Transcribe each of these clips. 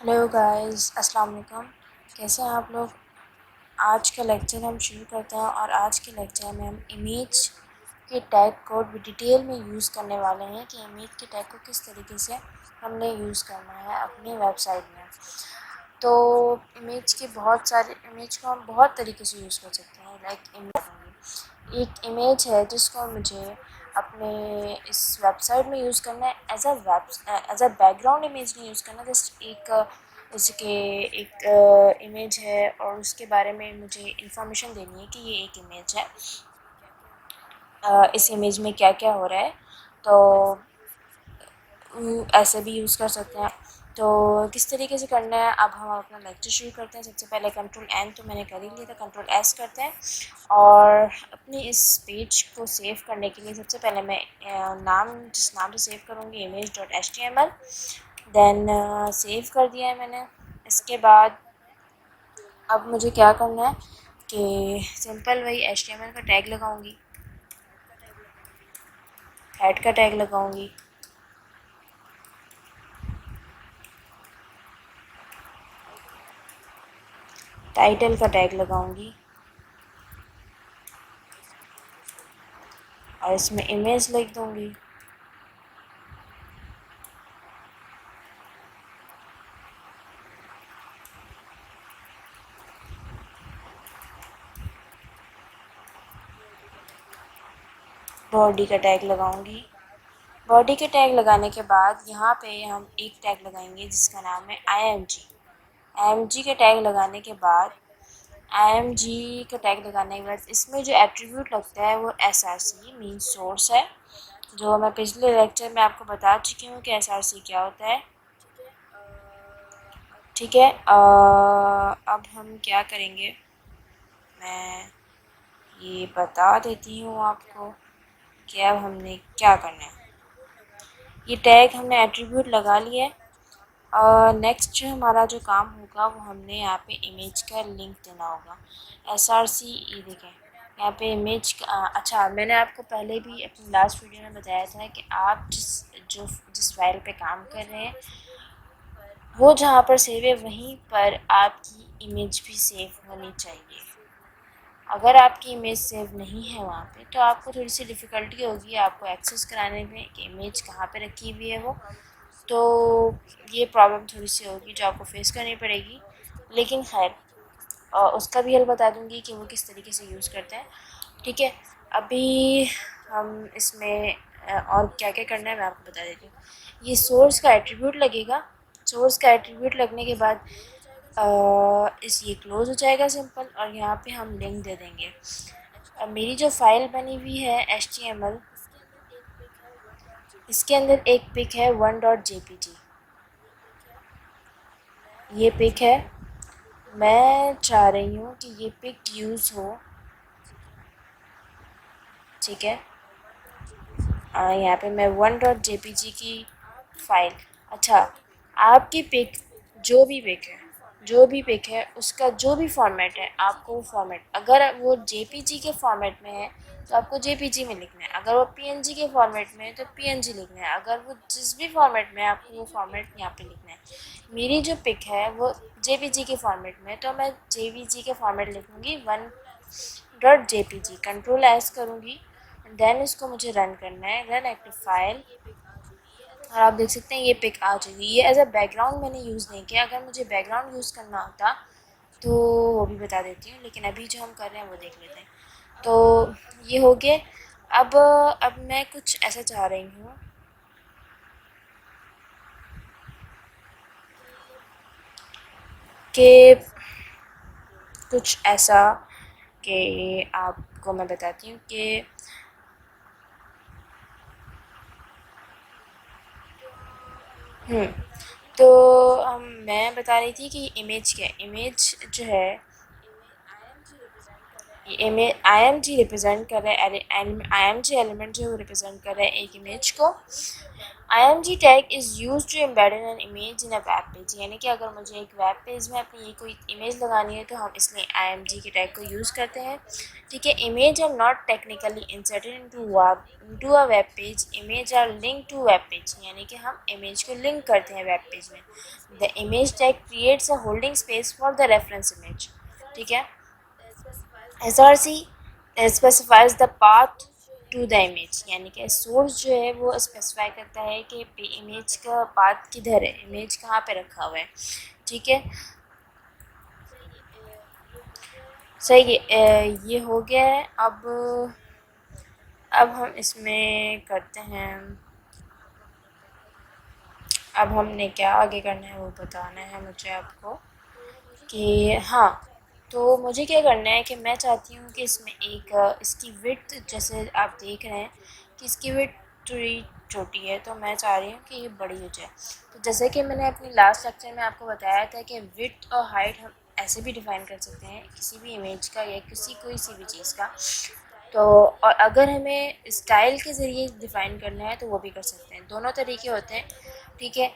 Hello guys, अस्सलाम वालेकुम। कैसे हैं आप लोग? आज का लेक्चर हम शुरू करते हैं और आज के लेक्चर में हम इमेज के टैग को डिटेल में यूज़ करने वाले हैं कि इमेज के टैग को किस तरीके से हमने यूज़ करना है अपनी वेबसाइट में। तो इमेज को हम बहुत तरीके से यूज़ कर सकते हैं। एक इमेज है जिसको मुझे अपने इस वेबसाइट में यूज़ करना है एज अ बैकग्राउंड इमेज नहीं यूज़ करना, जस्ट जैसे कि एक इमेज है और उसके बारे में मुझे इंफॉर्मेशन देनी है कि ये एक इमेज है, इस इमेज में क्या क्या हो रहा है। तो ऐसे भी यूज़ कर सकते हैं। तो किस तरीके से करना है, अब हम अपना लेक्चर शुरू करते हैं। सबसे पहले कंट्रोल एन तो मैंने कर ही लिया था, कंट्रोल एस करते हैं और अपनी इस पेज को सेव करने के लिए सबसे पहले मैं जिस नाम से सेव करूँगी image.html, देन सेव कर दिया है मैंने। इसके बाद अब मुझे क्या करना है कि सिंपल वही HTML का टैग लगाऊंगी, हेड का टैग लगाऊंगी, टाइटल का टैग लगाऊंगी और इसमें इमेज लिख दूंगी। बॉडी का टैग लगाऊंगी। बॉडी के टैग लगाने के बाद यहाँ पे हम एक टैग लगाएंगे जिसका नाम है IMG। IMG के टैग लगाने के बाद इसमें जो एट्रीब्यूट लगता है वो SRC मीन सोर्स है, जो मैं पिछले लेक्चर में आपको बता चुकी हूँ कि SRC क्या होता है। ठीक है, अब हम क्या करेंगे, मैं ये बता देती हूँ आपको कि अब हमने क्या करना है। ये टैग हमने एट्रीब्यूट लगा लिया है। नेक्स्ट जो हमारा जो काम होगा वो हमने यहाँ पे इमेज का लिंक देना होगा। SRC, ये देखें यहाँ पे इमेज का अच्छा, मैंने आपको पहले भी अपनी लास्ट वीडियो में बताया था कि आप जिस फाइल पे काम कर रहे हैं वो जहाँ पर सेव है वहीं पर आपकी इमेज भी सेव होनी चाहिए। अगर आपकी इमेज सेव नहीं है वहाँ पे तो आपको थोड़ी सी डिफ़िकल्टी होगी आपको एक्सेस कराने में कि इमेज कहाँ पे रखी हुई है वो। तो ये प्रॉब्लम थोड़ी सी होगी जो आपको फेस करनी पड़ेगी, लेकिन खैर उसका भी हल बता दूँगी कि वो किस तरीके से यूज़ करते हैं। ठीक है, अभी हम इसमें और क्या क्या करना है मैं आपको बता देती हूँ। ये सोर्स का एट्रीब्यूट लगेगा। सोर्स का एट्रीब्यूट लगने के बाद ये क्लोज हो जाएगा सिंपल, और यहाँ पे हम लिंक दे देंगे। अब मेरी जो फाइल बनी हुई है HTML, इसके अंदर एक पिक है 1.jpg। ये पिक है, मैं चाह रही हूँ कि ये पिक यूज़ हो। ठीक है, यहाँ पे मैं 1.jpg की फ़ाइल, अच्छा आपकी पिक जो भी पिक है उसका जो भी फॉर्मेट है आपको वो फॉर्मेट, अगर वो JPG के फॉर्मेट में है तो आपको JPG में लिखना है, अगर वो PNG के फॉर्मेट में है तो PNG लिखना है, अगर वो जिस भी फॉर्मेट में है आपको वो फॉर्मेट यहाँ पे लिखना है। मेरी जो पिक है वो JPG के फॉर्मेट में है तो मैं JPG के फॉर्मेट लिखूँगी 1.jpg, कंट्रोल एस करूँगी, देन इसको मुझे रन करना है, रन एक्टिव फाइल, और आप देख सकते हैं ये पिक आ चुकी है। ये एज अ बैकग्राउंड मैंने यूज़ नहीं किया, अगर मुझे बैकग्राउंड यूज़ करना होता तो वो भी बता देती हूँ, लेकिन अभी जो हम कर रहे हैं वो देख लेते हैं। तो ये हो गया। अब मैं कुछ ऐसा चाह रही हूँ कि कुछ ऐसा कि आपको मैं बताती हूँ कि तो मैं बता रही थी कि इमेज क्या है। इमेज जो है, ये इमेज IMG रिप्रेजेंट कर रहा है, IMG एलिमेंट जो है वो रिप्रेजेंट कर रहा है एक इमेज को। IMG tag is use to embed in an image in a web page, यानी कि अगर मुझे एक वेब पेज में अपनी ये कोई इमेज लगानी है तो हम इसलिए IMG के टैग को यूज़ करते हैं। ठीक है, image are not technically inserted into a web page, image are link to web page, यानी कि हम इमेज को लिंक करते हैं वेब पेज में। The image tag creates a holding space for the reference image. ठीक है, SRC specifies the path to the image, यानी कि सोर्स जो है वो स्पेसिफाई करता है कि इमेज का पाथ किधर है, इमेज कहाँ पे रखा हुआ है। ठीक है, सही है, ये हो गया है। अब हम इसमें करते हैं, अब हमने क्या आगे करना है वो बताना है मुझे आपको कि हाँ, तो मुझे क्या करना है कि मैं चाहती हूँ कि इसमें एक इसकी विड्थ, जैसे आप देख रहे हैं कि इसकी विड्थ थोड़ी छोटी है, तो मैं चाह रही हूँ कि ये बड़ी हो जाए। तो जैसे कि मैंने अपनी लास्ट लेक्चर में आपको बताया था कि विड्थ और हाइट हम ऐसे भी डिफ़ाइन कर सकते हैं किसी भी इमेज का या कोई सी भी चीज़ का। तो और अगर हमें स्टाइल के ज़रिए डिफ़ाइन करना है तो वो भी कर सकते हैं, दोनों तरीके होते हैं। ठीक है,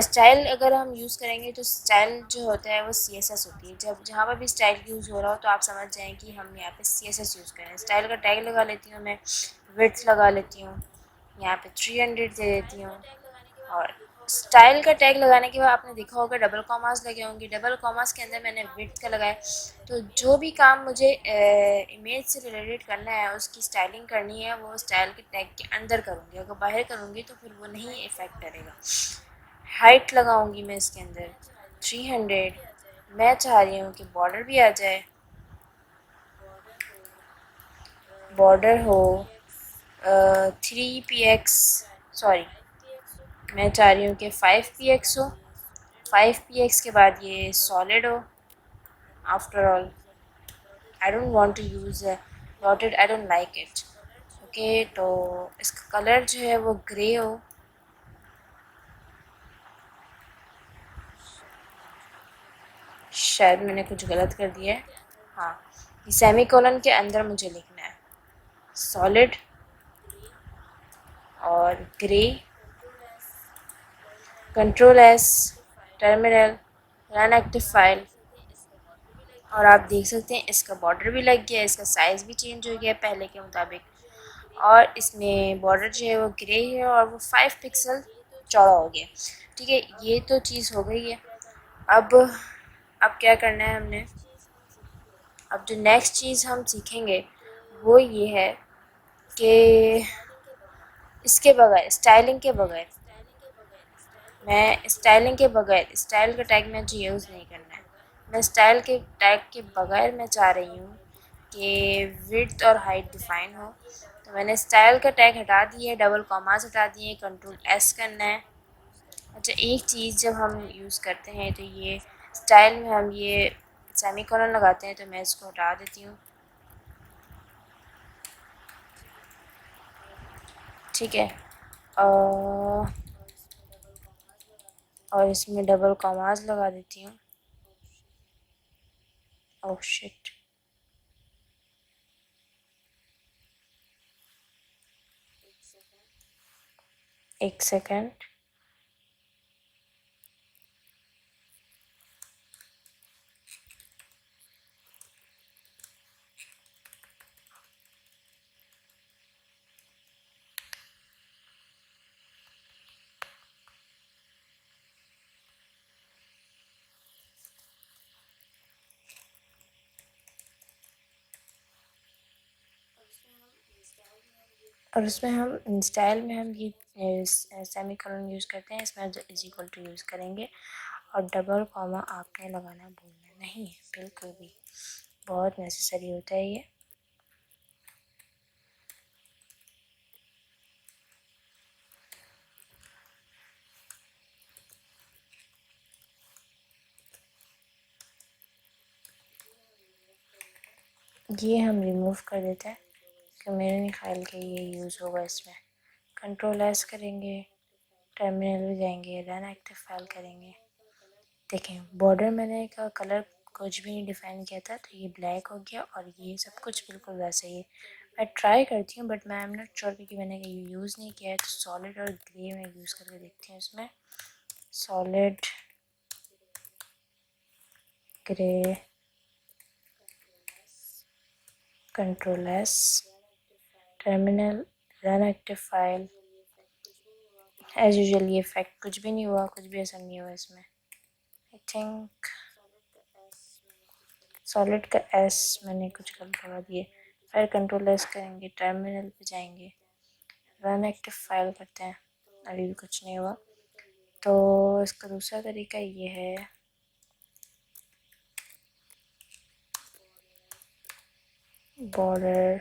स्टाइल अगर हम यूज़ करेंगे तो स्टाइल जो होता है वो CSS होती है। जब जहाँ पर भी स्टाइल यूज़ हो रहा हो तो आप समझ जाएँ कि हम यहाँ पे CSS यूज़ करें। स्टाइल का टैग लगा लेती हूँ मैं, विड्थ लगा लेती हूँ, यहाँ पे 300 दे देती हूँ। और स्टाइल का टैग लगाने के बाद आपने देखा होगा डबल कॉमास लगे होंगे, डबल कॉमास के अंदर मैंने विड्थ का लगाया। तो जो भी काम मुझे इमेज से रिलेटेड करना है, उसकी स्टाइलिंग करनी है, वो स्टाइल के टैग के अंदर करूँगी। अगर बाहर करूँगी तो फिर वो नहीं इफ़ेक्ट करेगा। हाइट लगाऊंगी मैं इसके अंदर 300। मैं चाह रही हूँ कि बॉर्डर भी आ जाए, बॉर्डर हो 3px, सॉरी, मैं चाह रही हूँ कि 5px हो। 5px के बाद ये सॉलिड हो। After all I don't want to use dotted, I don't like it. Okay, तो इसका कलर जो है वो ग्रे हो। शायद मैंने कुछ गलत कर दिया है। हाँ, ये सेमी कॉलन के अंदर मुझे लिखना है सॉलिड और grey, Ctrl+S, terminal, run active file. और आप देख सकते हैं इसका बॉर्डर भी लग गया, इसका साइज़ भी चेंज हो गया पहले के मुताबिक। और इसमें बॉर्डर जो है वो ग्रे है और वो 5 पिक्सल चौड़ा हो गया। ठीक है, ये तो चीज़ हो गई है। अब अब क्या करना है हमने, अब जो नेक्स्ट चीज़ हम सीखेंगे वो ये है कि इसके बगैर, स्टाइलिंग के बगैर, मैं स्टाइलिंग के बगैर, स्टाइल का टैग मुझे यूज़ नहीं करना है। मैं स्टाइल के टैग के बगैर मैं चाह रही हूँ कि विड्थ और हाइट डिफ़ाइन हो। तो मैंने स्टाइल का टैग हटा दिया है, डबल कॉमास हटा दिए, Ctrl+S करना है। अच्छा, एक चीज़ जब हम यूज़ करते हैं तो ये स्टाइल में हम ये सेमीकोलन लगाते हैं, तो मैं इसको हटा देती हूँ। ठीक है, और इसमें डबल कॉमास लगा देती हूँ। ओह शिट, एक सेकेंड। और उसमें हम स्टाइल में हम ये सेमीकोलन यूज़ करते हैं, इसमें इज इक्वल टू यूज़ करेंगे। और डबल कॉमा आपने लगाना भूलना नहीं है बिल्कुल भी, बहुत नेसेसरी होता है ये। ये हम रिमूव कर देते हैं कि मेरे नहीं ख्याल के ये यूज़ होगा इसमें। Ctrl+S करेंगे, टर्मिनल में जाएंगे, रन एक्टिव फाइल करेंगे। देखें बॉर्डर मैंने का कलर कुछ भी नहीं डिफ़ाइन किया था, तो ये ब्लैक हो गया और ये सब कुछ बिल्कुल वैसा ही है। मैं ट्राई करती हूँ बट मैं एम नॉट श्योर क्योंकि मैंने ये यूज़ नहीं किया है। तो सॉलिड और ग्रे में यूज़ करके देखती हूँ इसमें। Solid grey control S terminal run active file. As usual ये इफेक्ट कुछ भी नहीं हुआ, कुछ भी असर नहीं हुआ इसमें। आई थिंक सॉलिड का एस मैंने कुछ गलत लगा दिए। फिर कंट्रोल एस करेंगे, टर्मिनल पे जाएंगे, रन एक्टिव फाइल करते हैं, अभी भी कुछ नहीं हुआ। तो इसका दूसरा तरीका ये है, बॉर्डर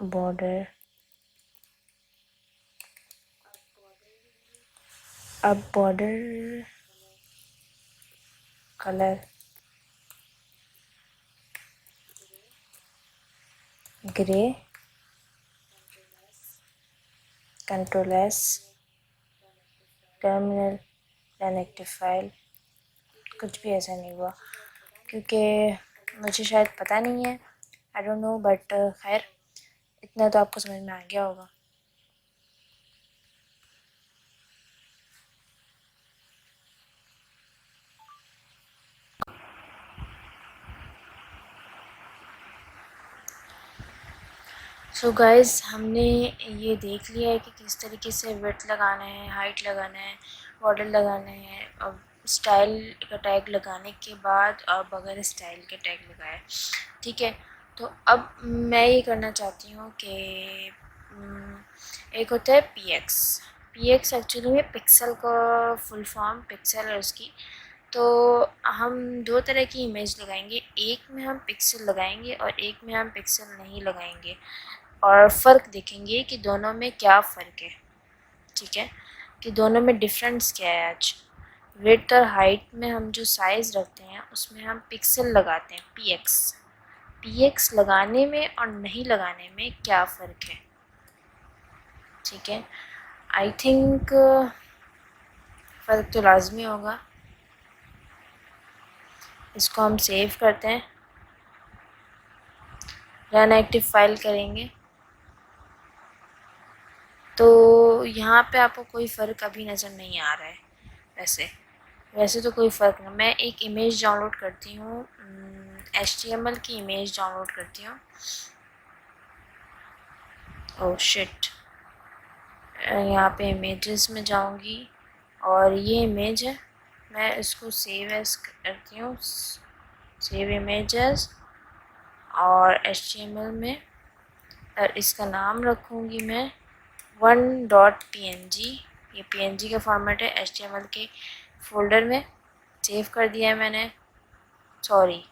बॉर्डर अब border colour grey control S terminal run active file. कुछ भी ऐसा नहीं हुआ क्योंकि मुझे शायद पता नहीं है, आई डोंट नो, बट खैर इतना तो आपको समझ में आ गया होगा। सो गाइस, हमने ये देख लिया है कि किस तरीके से विड्थ लगाना है, हाइट लगाना है, बॉर्डर लगाना है। अब स्टाइल का टैग लगाने के बाद अब अगर स्टाइल का टैग लगाए, ठीक है। तो अब मैं ये करना चाहती हूँ कि एक होता है पी एक्स एक्चुअली में पिक्सल का फुल फॉर्म पिक्सल है उसकी। तो हम दो तरह की इमेज लगाएंगे, एक में हम पिक्सल लगाएंगे और एक में हम पिक्सल नहीं लगाएंगे, और फ़र्क देखेंगे कि दोनों में क्या फ़र्क है, ठीक है, कि दोनों में डिफरेंस क्या है। आज विड्थ और हाइट में हम जो साइज़ रखते हैं उसमें हम पिक्सल लगाते हैं, पी एक्स लगाने में और नहीं लगाने में क्या फ़र्क है, ठीक है। आई थिंक फ़र्क तो लाजमी होगा। इसको हम सेव करते हैं, रन एक्टिव फाइल करेंगे। तो यहाँ पे आपको कोई फ़र्क अभी नज़र नहीं आ रहा है। वैसे तो कोई फ़र्क नहीं। मैं एक इमेज डाउनलोड करती हूँ, HTML की इमेज डाउनलोड करती हूँ। ओह शिट, यहाँ पे इमेजेस में जाऊँगी और ये इमेज है, मैं इसको सेव एज करती हूँ, सेव इमेजेस, और HTML में और इसका नाम रखूँगी मैं 1.png। ये png का फॉर्मेट है, HTML के फोल्डर में सेव कर दिया है मैंने। सॉरी,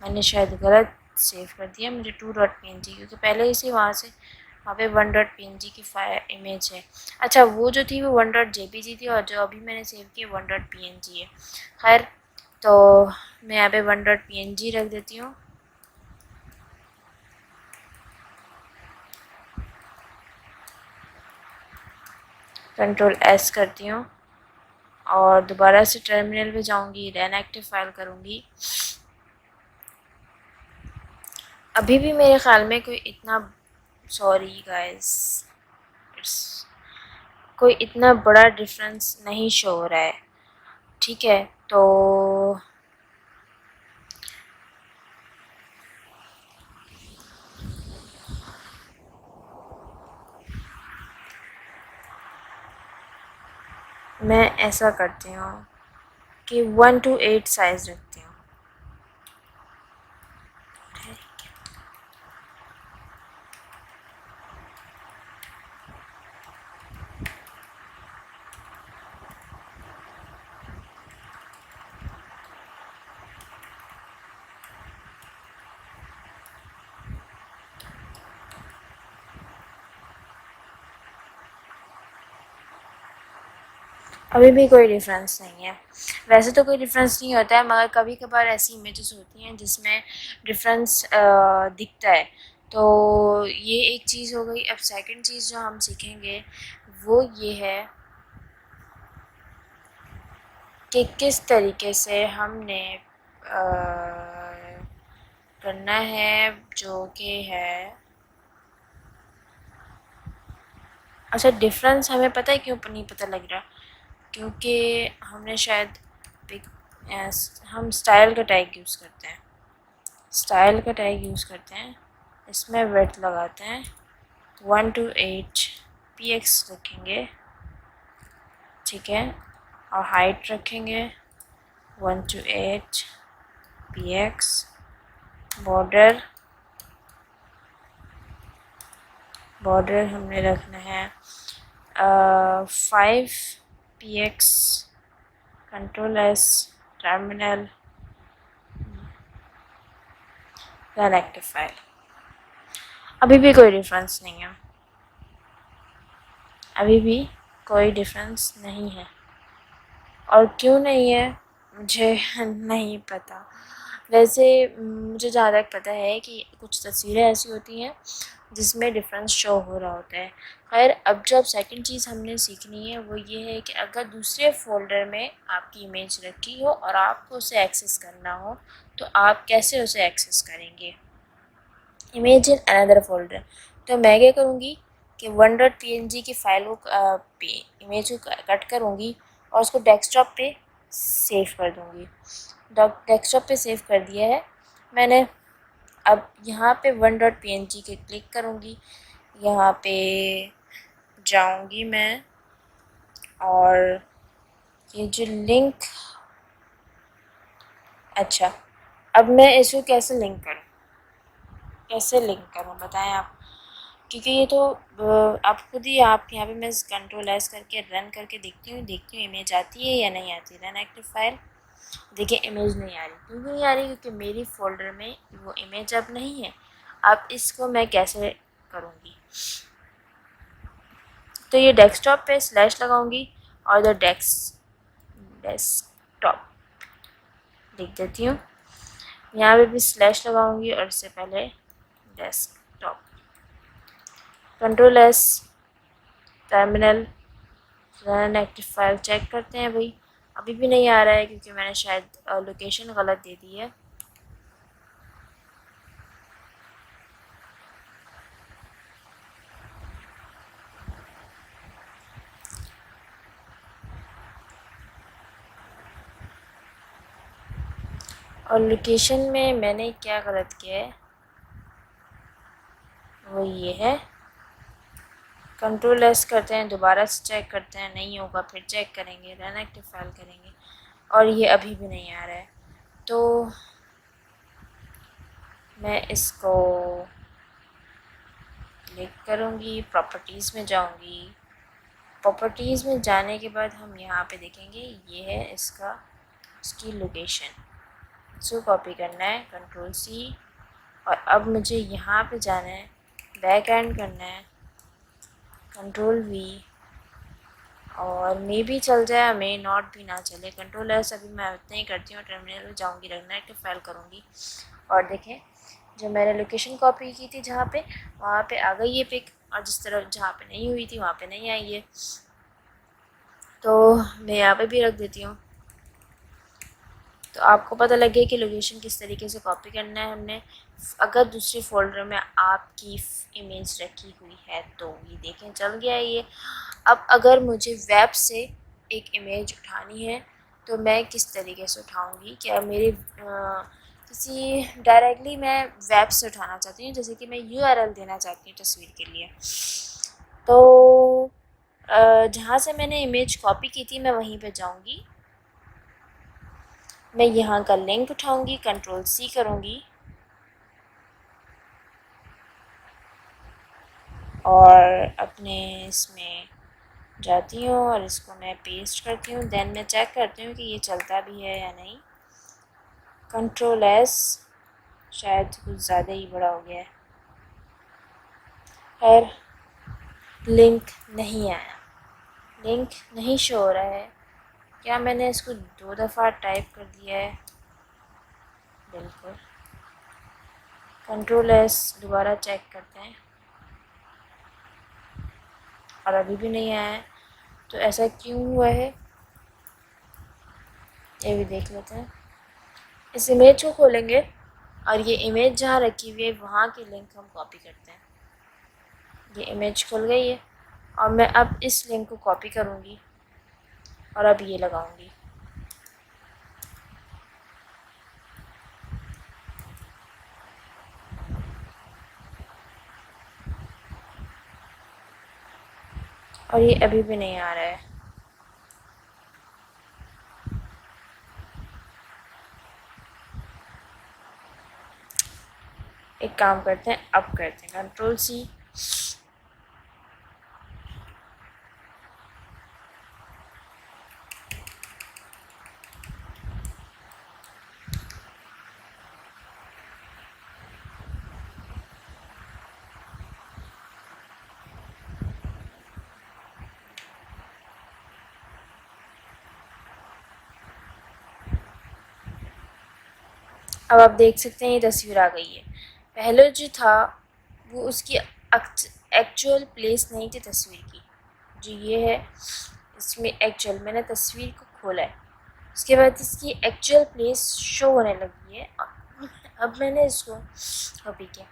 मैंने शायद गलत सेव कर दिया, मुझे 2.png, क्योंकि पहले से वहाँ पे 1.png की इमेज है। अच्छा, वो जो थी वो 1.jpg थी और जो अभी मैंने सेव की 1.png है। खैर, तो मैं यहाँ पे 1.png रख देती हूँ। कंट्रोल एस करती हूँ और दोबारा से टर्मिनल पे जाऊँगी, रन एक्टिव फाइल करूँगी। अभी भी मेरे ख्याल में कोई इतना, सॉरी गाइस, कोई इतना बड़ा डिफरेंस नहीं शो हो रहा है, ठीक है। तो मैं ऐसा करती हूँ कि 1:8 साइज़ रखती हूँ। अभी भी कोई डिफरेंस नहीं है। वैसे तो कोई डिफरेंस नहीं होता है, मगर कभी कभार ऐसी इमेजेस होती हैं जिसमें डिफरेंस दिखता है। तो ये एक चीज़ हो गई। अब सेकंड चीज़ जो हम सीखेंगे वो ये है कि किस तरीके से हमने करना है, जो कि है अच्छा डिफरेंस हमें पता है क्यों नहीं पता लग रहा, क्योंकि हमने शायद हम स्टाइल का टैग यूज़ करते हैं, इसमें विड्थ लगाते हैं 1 to 8 px रखेंगे, ठीक है, और हाइट रखेंगे 1 to 8 px, बॉर्डर हमने रखना है 5 px, control S, terminal, run active file. अभी भी कोई डिफरेंस नहीं है, और क्यों नहीं है मुझे नहीं पता। वैसे मुझे जहाँ तक पता है कि कुछ तस्वीरें ऐसी होती हैं जिसमें डिफरेंस शो हो रहा होता है। खैर, अब जब सेकंड चीज़ हमने सीखनी है वो ये है कि अगर दूसरे फोल्डर में आपकी इमेज रखी हो और आपको उसे एक्सेस करना हो तो आप कैसे उसे एक्सेस करेंगे, इमेज इन अनदर फोल्डर। तो मैं क्या करूँगी कि 1.png की फाइल को इमेज को कट करूँगी और उसको डेस्कटॉप पे सेव कर दूँगी। डेस्कटॉप पे सेव कर दिया है मैंने। अब यहाँ पे 1.png के क्लिक करूँगी, यहाँ पे जाऊँगी मैं और ये जो लिंक, अच्छा अब मैं इसको कैसे लिंक करूँ बताएं आप, क्योंकि ये तो आप खुद ही, आप यहाँ पे मैं कंट्रोल एस करके रन करके देखती हूँ इमेज आती है या नहीं आती। रन एक्टिव फाइल, देखिए इमेज नहीं आ रही। क्यों नहीं आ रही? क्योंकि मेरी फोल्डर में वो इमेज अब नहीं है। अब इसको मैं कैसे करूँगी, तो ये डेस्कटॉप पे स्लैश लगाऊंगी और द डेस्कटॉप लिख देती हूँ, यहाँ पे भी स्लैश लगाऊंगी और इससे पहले desktop, control S, terminal, run active file check करते हैं। भाई अभी भी नहीं आ रहा है क्योंकि मैंने शायद लोकेशन गलत दे दी है। और लोकेशन में मैंने क्या गलत किया है वो ये है, कंट्रोल एस करते हैं, दोबारा से चेक करते हैं, नहीं होगा फिर चेक करेंगे, रन एक्टिव फाइल करेंगे और ये अभी भी नहीं आ रहा है। तो मैं इसको क्लिक करूँगी, प्रॉपर्टीज़ में जाऊँगी, प्रॉपर्टीज़ में जाने के बाद हम यहाँ पे देखेंगे ये है इसकी लोकेशन, इसको कॉपी करना है कंट्रोल सी, और अब मुझे यहाँ पे जाना है, बैक एंड करना है कंट्रोल वी, और मे भी चल जाए, मे नॉट भी ना चले, कंट्रोल एस। अभी मैं उतना ही करती हूँ, टर्मिनल में जाऊँगी, रन एक्टिव फाइल करूँगी और देखें जो मैंने लोकेशन कॉपी की थी जहाँ पे, वहाँ पे आ गई ये पिक, और जिस तरह जहाँ पे नहीं हुई थी वहाँ पे नहीं आई है। तो मैं यहाँ पे भी रख देती हूँ, तो आपको पता लगे कि लोकेशन किस तरीके से कॉपी करना है हमने। अगर दूसरे फोल्डर में आपकी इमेज रखी हुई है तो ये देखें चल गया है ये। अब अगर मुझे वेब से एक इमेज उठानी है तो मैं किस तरीके से उठाऊंगी, क्या मेरे किसी डायरेक्टली मैं वेब से उठाना चाहती हूँ, जैसे कि मैं यूआरएल देना चाहती हूँ तस्वीर के लिए, तो जहाँ से मैंने इमेज कॉपी की थी मैं वहीं पे जाऊँगी, मैं यहाँ का लिंक उठाऊँगी, कंट्रोल सी करूँगी और अपने इसमें जाती हूँ और इसको मैं पेस्ट करती हूँ। देन मैं चेक करती हूँ कि ये चलता भी है या नहीं। कंट्रोल एस, शायद कुछ ज़्यादा ही बड़ा हो गया है, खैर लिंक नहीं आया, लिंक नहीं शो हो रहा है। क्या मैंने इसको 2 दफ़ा टाइप कर दिया है? बिल्कुल। कंट्रोल एस दोबारा चेक करते हैं और अभी भी नहीं आया है, तो ऐसा क्यों हुआ है? ये भी देख लेते हैं। इस इमेज को खोलेंगे और ये इमेज जहाँ रखी हुई है वहाँ की लिंक हम कॉपी करते हैं। ये इमेज खुल गई है और मैं अब इस लिंक को कॉपी करूँगी और अब ये लगाऊंगी। और ये अभी भी नहीं आ रहा है। एक काम करते हैं, अब करते हैं Ctrl+C। अब आप देख सकते हैं ये तस्वीर आ गई है। पहले जो था वो उसकी एक्चुअल प्लेस नहीं थी तस्वीर की, जो ये है इसमें एक्चुअल मैंने तस्वीर को खोला है, उसके बाद इसकी एक्चुअल प्लेस शो होने लगी है। अब मैंने इसको कॉपी किया।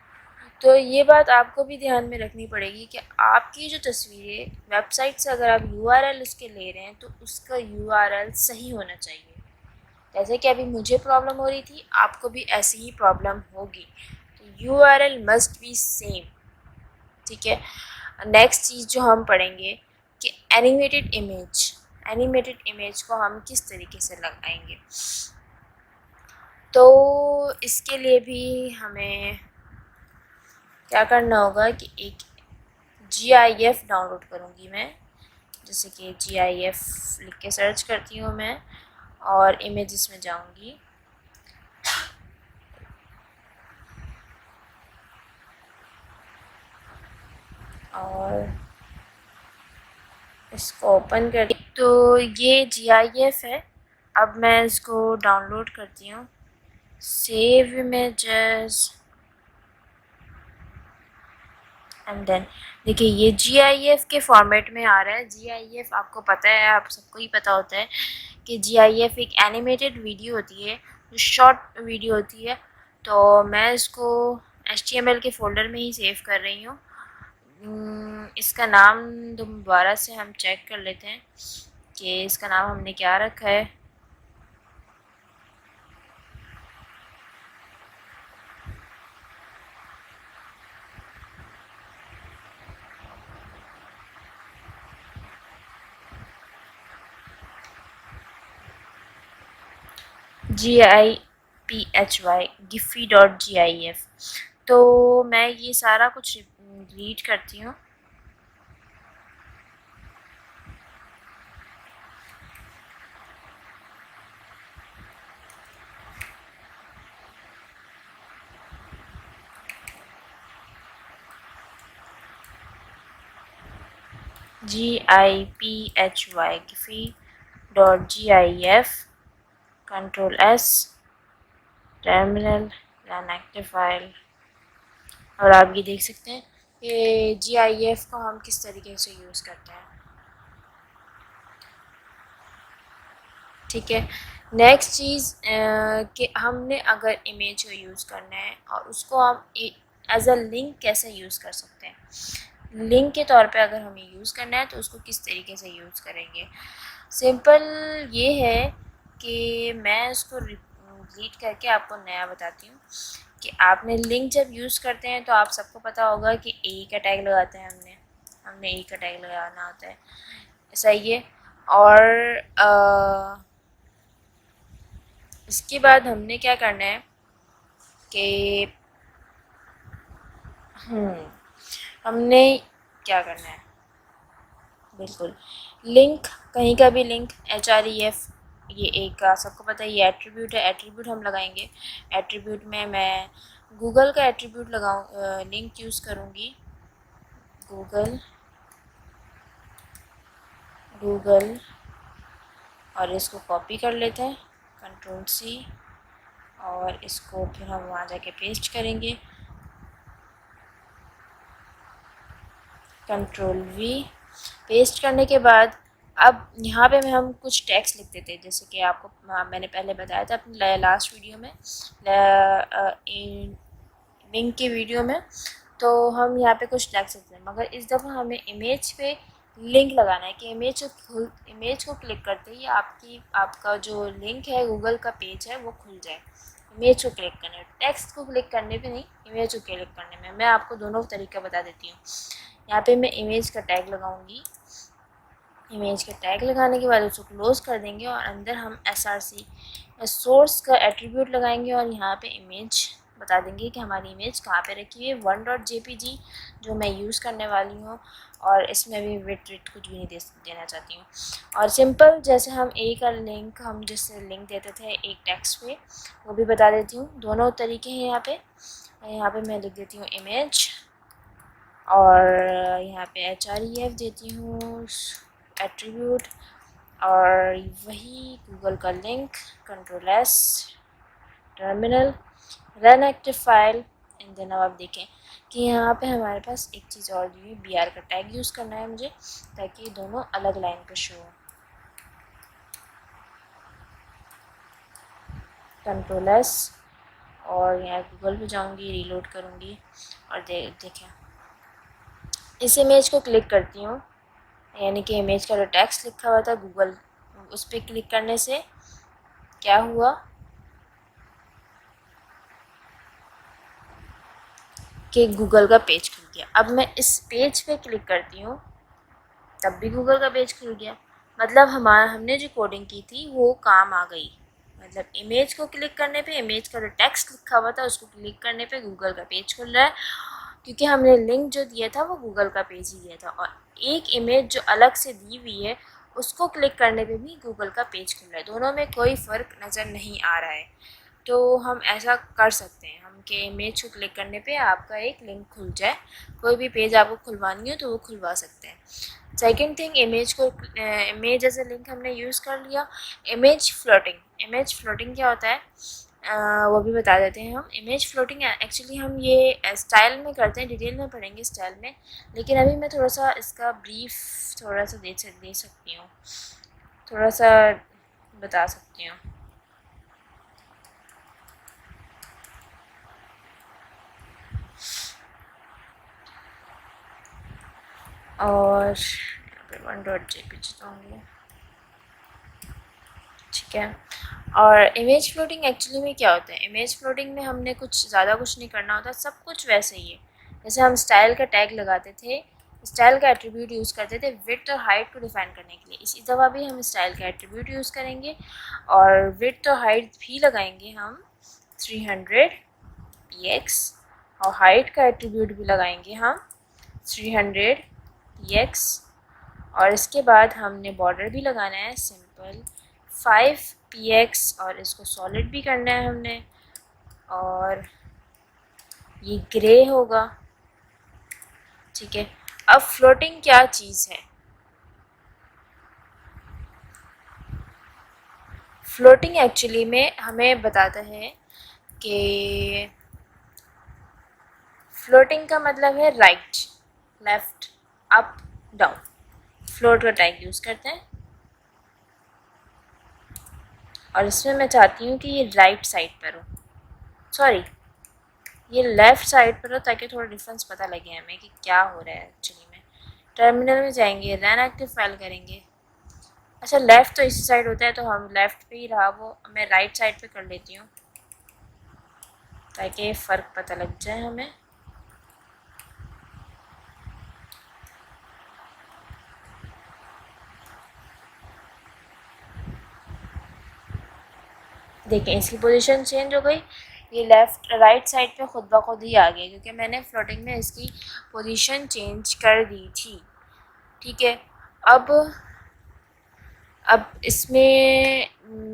तो ये बात आपको भी ध्यान में रखनी पड़ेगी कि आपकी जो तस्वीरें वेबसाइट से अगर आप यूआरएल उसके ले रहे हैं तो उसका यूआरएल सही होना चाहिए। जैसे कि अभी मुझे प्रॉब्लम हो रही थी, आपको भी ऐसी ही प्रॉब्लम होगी। तो यूआरएल मस्ट बी सेम, ठीक है। नेक्स्ट चीज़ जो हम पढ़ेंगे कि एनिमेटेड इमेज को हम किस तरीके से लगाएंगे। तो इसके लिए भी हमें क्या करना होगा कि एक GIF डाउनलोड करूँगी मैं। जैसे कि GIF लिख के सर्च करती हूँ मैं और इमेजेस में जाऊँगी और इसको ओपन कर। तो ये GIF है। अब मैं इसको डाउनलोड करती हूँ। सेव इमेजेस एंड देन देखिए ये GIF के फॉर्मेट में आ रहा है। GIF आपको पता है, आप सबको ही पता होता है कि GIF एक एनिमेटेड वीडियो होती है, जो शॉर्ट वीडियो होती है। तो मैं इसको HTML के फोल्डर में ही सेव कर रही हूँ। इसका नाम दोबारा से हम चेक कर लेते हैं कि इसका नाम हमने क्या रखा है। GIPHY Giphy.gif। तो मैं ये सारा कुछ रीड करती हूँ। GIPHY Giphy.gif, Ctrl+S, terminal, run active file. और आप ये देख सकते हैं कि GIF को हम किस तरीके से यूज़ करते हैं, ठीक है। नेक्स्ट चीज़ कि हमने अगर इमेज को यूज़ करना है और उसको हम एज अ लिंक कैसे यूज़ कर सकते हैं। लिंक के तौर पे अगर हमें यूज़ करना है तो उसको किस तरीके से यूज़ करेंगे। सिंपल ये है कि मैं इसको डिलीट करके आपको नया बताती हूँ कि आपने लिंक जब यूज़ करते हैं तो आप सबको पता होगा कि ए का टैग लगाते हैं, हमने ए का टैग लगाना होता है, सही है। और इसके बाद हमने क्या करना है कि हमने क्या करना है, बिल्कुल लिंक, कहीं का भी लिंक HREF, ये एक का सबको पता है, ये एट्रीब्यूट है। एट्रीब्यूट हम लगाएंगे। एट्रीब्यूट में मैं गूगल का एट्रीब्यूट लगाऊँ, लिंक यूज़ करूँगी, गूगल और इसको कॉपी कर लेते हैं Ctrl+C और इसको फिर हम वहाँ जाके पेस्ट करेंगे Ctrl+V। पेस्ट करने के बाद अब यहाँ पे हम कुछ टेक्स्ट लिख देते हैं, जैसे कि आपको मैंने पहले बताया था अपनी लास्ट वीडियो में, लिंक की वीडियो में। तो हम यहाँ पे कुछ लिख सकते हैं, मगर इस दफ़ा हमें इमेज पे लिंक लगाना है कि इमेज को क्लिक करते ही आपका जो लिंक है गूगल का पेज है वो खुल जाए। इमेज को क्लिक करने, टेक्स्ट को क्लिक करने पे नहीं, इमेज को क्लिक करने में। मैं आपको दोनों तरीका बता देती हूँ। यहाँ पे मैं इमेज का टैग लगाऊंगी। इमेज का टैग लगाने के बाद उसको क्लोज कर देंगे और अंदर हम src सोर्स का एट्रीब्यूट लगाएंगे और यहाँ पे इमेज बता देंगे कि हमारी इमेज कहाँ पे रखी है। 1.jpg जो मैं यूज़ करने वाली हूँ, और इसमें भी विट कुछ भी नहीं देना चाहती हूँ। और सिंपल जैसे हम हम जिससे लिंक देते थे एक टेक्स्ट पे, वो भी बता देती हूँ। दोनों तरीके हैं यहाँ पे मैं लिख देती हूँ इमेज, और यहाँ पे href देती हूँ एट्रीब्यूट, और वही गूगल का link, Ctrl+S, terminal, run active file. And then अब आप देखें कि यहाँ पे हमारे पास एक चीज़ और दी हुई, br का टैग यूज़ करना है मुझे, ताकि दोनों अलग लाइन पे शो हो। Ctrl+S, और यहाँ गूगल पे जाऊँगी, रीलोड करूँगी और देखें इस इमेज को क्लिक करती हूँ, यानी कि इमेज का जो टेक्स्ट लिखा हुआ था गूगल, उस पर क्लिक करने से क्या हुआ कि गूगल का पेज खुल गया। अब मैं इस पेज पे क्लिक करती हूँ, तब भी गूगल का पेज खुल गया। मतलब हमने जो कोडिंग की थी वो काम आ गई। मतलब इमेज को क्लिक करने पे, इमेज का जो टेक्स्ट लिखा हुआ था उसको क्लिक करने पे गूगल का पेज खुल रहा है, क्योंकि हमने लिंक जो दिया था वो गूगल का पेज ही दिया था। और एक इमेज जो अलग से दी हुई है उसको क्लिक करने पे भी गूगल का पेज खुल रहा है। दोनों में कोई फ़र्क नज़र नहीं आ रहा है। तो हम ऐसा कर सकते हैं हम कि इमेज को क्लिक करने पे आपका एक लिंक खुल जाए, कोई भी पेज आपको खुलवानी हो तो वो खुलवा सकते हैं। Second thing, image as a link हमने यूज़ कर लिया। इमेज फ्लोटिंग क्या होता है वो भी बता देते हैं हम। इमेज फ्लोटिंग एक्चुअली हम ये स्टाइल में करते हैं, डिटेल में पढ़ेंगे स्टाइल में, लेकिन अभी मैं थोड़ा सा इसका ब्रीफ थोड़ा सा दे सकती हूँ, थोड़ा सा बता सकती हूँ। और 1.jpg दूँगी, ठीक है। और इमेज फ्लोटिंग एक्चुअली में क्या होता है, इमेज फ्लोटिंग में हमने ज़्यादा कुछ नहीं करना होता, सब कुछ वैसे ही है जैसे हम स्टाइल का टैग लगाते थे, स्टाइल का एट्रीब्यूट यूज़ करते थे विड्थ और हाइट को डिफाइन करने के लिए। इसी दफ़ा भी हम स्टाइल का एट्रीब्यूट यूज़ करेंगे और विड्थ और हाइट भी लगाएंगे हम 300 px, और हाइट का एट्रीब्यूट भी लगाएंगे हम 300 px। और इसके बाद हमने बॉर्डर भी लगाना है सिंपल 5px, और इसको सॉलिड भी करना है हमने, और ये ग्रे होगा, ठीक है। अब फ्लोटिंग क्या चीज़ है, फ्लोटिंग एक्चुअली में हमें बताता है कि फ्लोटिंग का मतलब है right, left, up, down. Float का टैग यूज़ करते हैं, और इसमें मैं चाहती हूँ कि ये राइट साइड पर हो, सॉरी ये लेफ़्ट साइड पर हो, ताकि थोड़ा डिफरेंस पता लगे हमें कि क्या हो रहा है एक्चुअली में। टर्मिनल में जाएंगे, रन एक्टिव फाइल करेंगे। अच्छा, लेफ़्ट तो इसी साइड होता है तो हम लेफ़्ट पे ही रहा, वो मैं राइट साइड पे कर लेती हूँ ताकि फ़र्क पता लग जाए हमें। देखें इसकी पोजीशन चेंज हो गई, ये लेफ़्ट राइट साइड पे खुद ब खुद ही आ गया, क्योंकि मैंने फ्लोटिंग में इसकी पोजीशन चेंज कर दी थी, ठीक है। अब इसमें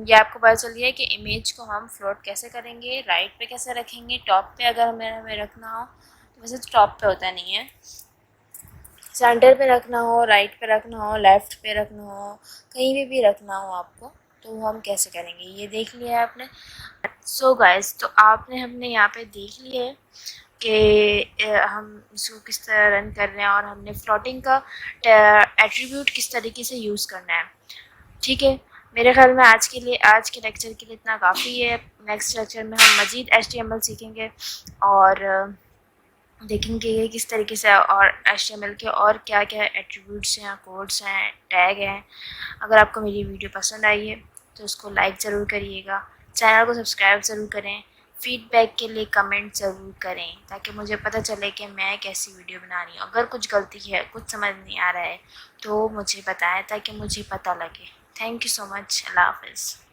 ये आपको पता चल गया कि इमेज को हम फ्लोट कैसे करेंगे, राइट पे कैसे रखेंगे, टॉप पे अगर हमें रखना हो तो वैसे तो टॉप पे होता नहीं है, सेंटर पे रखना हो, राइट पे रखना हो, लेफ़्ट पे रखना हो, कहीं भी रखना हो आपको, तो हम कैसे करेंगे ये देख लिया है आपने। सो गाइस, तो हमने यहाँ पे देख लिया है कि हम इसको किस तरह रन कर रहे हैं और हमने फ्लोटिंग का एट्रीब्यूट किस तरीके से यूज़ करना है। ठीक है, मेरे ख्याल में आज के लेक्चर के लिए इतना काफ़ी है। नेक्स्ट लेक्चर में हम मज़ीद HTML सीखेंगे और देखेंगे कि किस तरीके से और HTML के और क्या क्या एट्रीब्यूट्स हैं, कोड्स हैं, टैग हैं। अगर आपको मेरी वीडियो पसंद आई है तो उसको लाइक ज़रूर करिएगा, चैनल को सब्सक्राइब ज़रूर करें, फीडबैक के लिए कमेंट ज़रूर करें ताकि मुझे पता चले कि मैं कैसी वीडियो बना रही हूँ। अगर कुछ गलती है, कुछ समझ नहीं आ रहा है तो मुझे बताएं ताकि मुझे पता लगे। Thank you so much. अल्लाह हाफ़िज़।